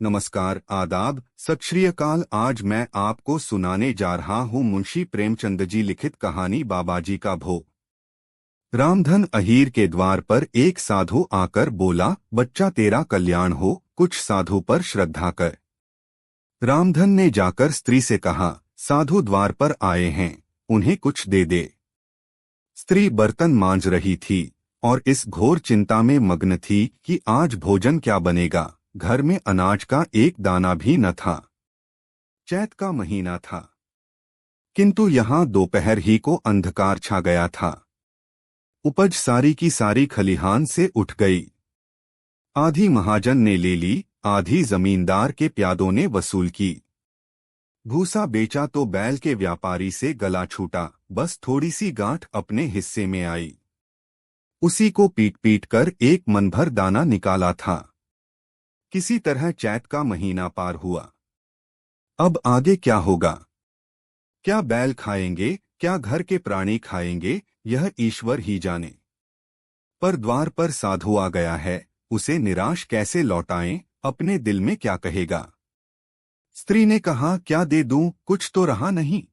नमस्कार, आदाब, सत श्री अकाल। आज मैं आपको सुनाने जा रहा हूँ मुंशी प्रेमचंद जी लिखित कहानी बाबाजी का भोग। रामधन अहीर के द्वार पर एक साधु आकर बोला, बच्चा तेरा कल्याण हो, कुछ साधु पर श्रद्धा कर। रामधन ने जाकर स्त्री से कहा, साधु द्वार पर आए हैं, उन्हें कुछ दे दे। स्त्री बर्तन मांज रही थी और इस घोर चिंता में मग्न थी कि आज भोजन क्या बनेगा। घर में अनाज का एक दाना भी न था। चैत का महीना था, किंतु यहाँ दोपहर ही को अंधकार छा गया था। उपज सारी की सारी खलिहान से उठ गई। आधी महाजन ने ले ली, आधी जमींदार के प्यादों ने वसूल की। भूसा बेचा तो बैल के व्यापारी से गला छूटा, बस थोड़ी सी गांठ अपने हिस्से में आई। उसी को पीट पीट कर एक मन भर दाना निकाला था। किसी तरह चैत का महीना पार हुआ। अब आगे क्या होगा? क्या बैल खाएंगे, क्या घर के प्राणी खाएंगे, यह ईश्वर ही जाने। पर द्वार पर साधु आ गया है, उसे निराश कैसे लौटाएं, अपने दिल में क्या कहेगा। स्त्री ने कहा, क्या दे दूं, कुछ तो रहा नहीं।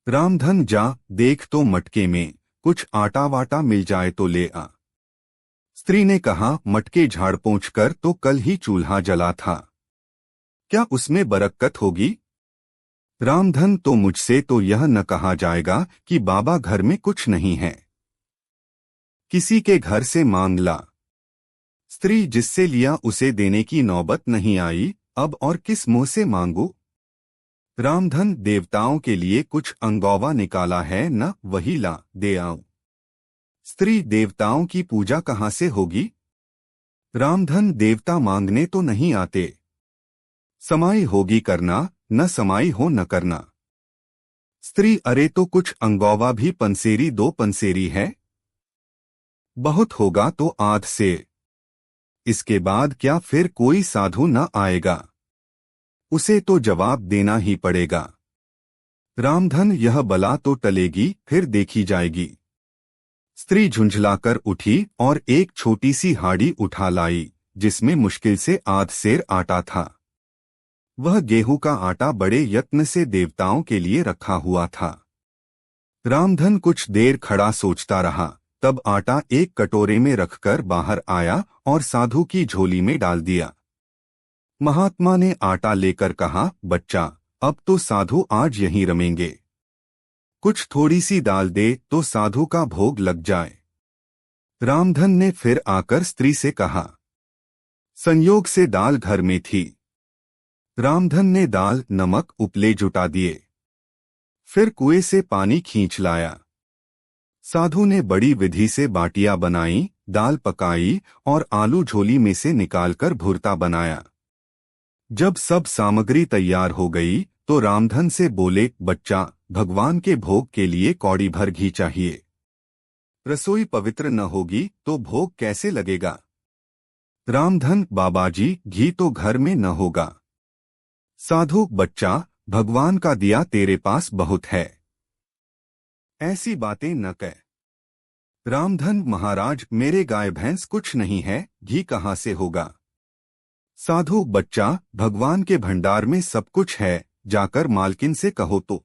रामधन जा, देख तो मटके में कुछ आटा वाटा मिल जाए तो ले आ। स्त्री ने कहा, मटके झाड़ पोंछ कर तो कल ही चूल्हा जला था, क्या उसमें बरकत होगी। रामधन, तो मुझसे तो यह न कहा जाएगा कि बाबा घर में कुछ नहीं है, किसी के घर से मांग ला। स्त्री जिससे लिया उसे देने की नौबत नहीं आई, अब और किस मुंह से मांगू। रामधन, देवताओं के लिए कुछ अंगौवा निकाला है न, वही ला दे आऊं। स्त्री, देवताओं की पूजा कहाँ से होगी। रामधन, देवता मांगने तो नहीं आते, समाई होगी करना, न समाई हो न करना। स्त्री, अरे तो कुछ अंगौवा भी पंसेरी दो पंसेरी है, बहुत होगा तो आध से। इसके बाद क्या फिर कोई साधु न आएगा, उसे तो जवाब देना ही पड़ेगा। रामधन, यह बला तो टलेगी, फिर देखी जाएगी। स्त्री झुंझलाकर उठी और एक छोटी सी हाड़ी उठा लाई, जिसमें मुश्किल से आध सेर आटा था। वह गेहूं का आटा बड़े यत्न से देवताओं के लिए रखा हुआ था। रामधन कुछ देर खड़ा सोचता रहा, तब आटा एक कटोरे में रखकर बाहर आया और साधु की झोली में डाल दिया। महात्मा ने आटा लेकर कहा, बच्चा, अब तो साधु आज यहीं रमेंगे, कुछ थोड़ी सी दाल दे तो साधु का भोग लग जाए। रामधन ने फिर आकर स्त्री से कहा। संयोग से दाल घर में थी। रामधन ने दाल नमक उपले जुटा दिए, फिर कुएं से पानी खींच लाया। साधु ने बड़ी विधि से बाटियां बनाई, दाल पकाई और आलू झोली में से निकालकर भुर्ता बनाया। जब सब सामग्री तैयार हो गई तो रामधन से बोले, बच्चा, भगवान के भोग के लिए कौड़ी भर घी चाहिए। रसोई पवित्र न होगी तो भोग कैसे लगेगा। रामधन, बाबाजी, घी तो घर में न होगा। साधु, बच्चा, भगवान का दिया तेरे पास बहुत है, ऐसी बातें न कह। रामधन, महाराज, मेरे गाय भैंस कुछ नहीं है, घी कहाँ से होगा। साधु, बच्चा, भगवान के भंडार में सब कुछ है, जाकर मालकिन से कहो तो।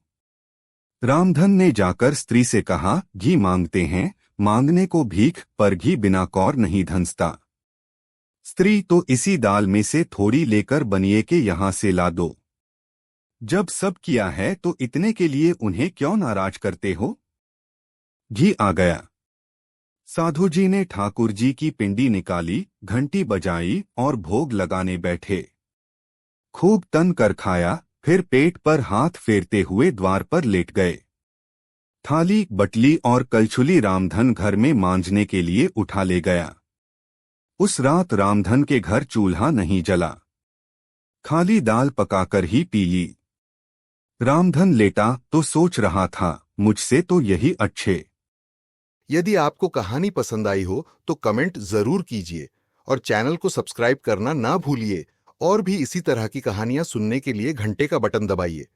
रामधन ने जाकर स्त्री से कहा, घी मांगते हैं, मांगने को भीख, पर घी बिना कौर नहीं धंसता। स्त्री, तो इसी दाल में से थोड़ी लेकर बनिए के यहाँ से ला दो। जब सब किया है तो इतने के लिए उन्हें क्यों नाराज करते हो। घी आ गया। साधु जी ने ठाकुर जी की पिंडी निकाली, घंटी बजाई और भोग लगाने बैठे। खूब तन कर खाया, फिर पेट पर हाथ फेरते हुए द्वार पर लेट गए। थाली, बटली और कलछुली रामधन घर में मांजने के लिए उठा ले गया। उस रात रामधन के घर चूल्हा नहीं जला, खाली दाल पकाकर ही पी ली। रामधन लेटा तो सोच रहा था, मुझसे तो यही अच्छे। यदि आपको कहानी पसंद आई हो तो कमेंट जरूर कीजिए और चैनल को सब्सक्राइब करना ना भूलिए और भी इसी तरह की कहानियां सुनने के लिए घंटे का बटन दबाइए।